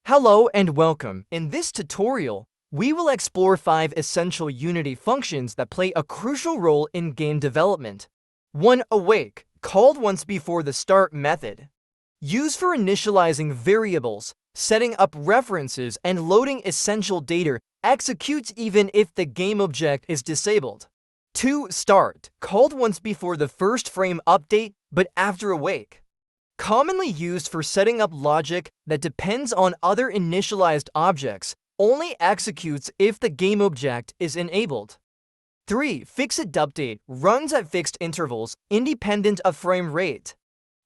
Hello and welcome. In this tutorial, we will explore 5 essential Unity functions that play a crucial role in game development. 1. Awake, called once before the start method. Used for initializing variables, setting up references, and loading essential data, executes even if the game object is disabled. 2. Start, called once before the first frame update, but after awake. Commonly used for setting up logic that depends on other initialized objects, only executes if the game object is enabled. 3. FixedUpdate runs at fixed intervals, independent of frame rate.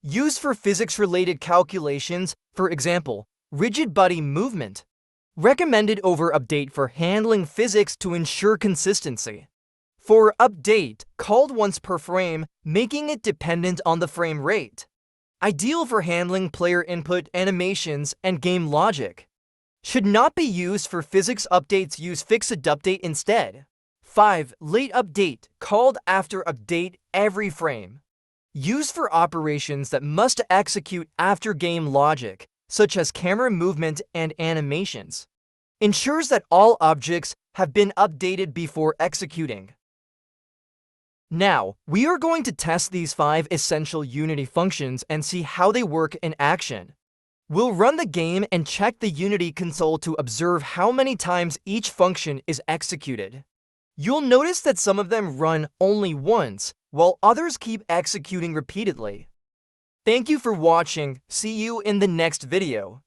Used for physics-related calculations, for example, rigid body movement. Recommended over update for handling physics to ensure consistency. 4. Update, called once per frame, making it dependent on the frame rate. Ideal for handling player input, animations, and game logic. Should not be used for physics updates, use FixedUpdate instead. 5. LateUpdate, called after update every frame. Used for operations that must execute after game logic, such as camera movement and animations. Ensures that all objects have been updated before executing. Now, we are going to test these 5 essential Unity functions and see how they work in action. We'll run the game and check the Unity console to observe how many times each function is executed. You'll notice that some of them run only once, while others keep executing repeatedly. Thank you for watching. See you in the next video.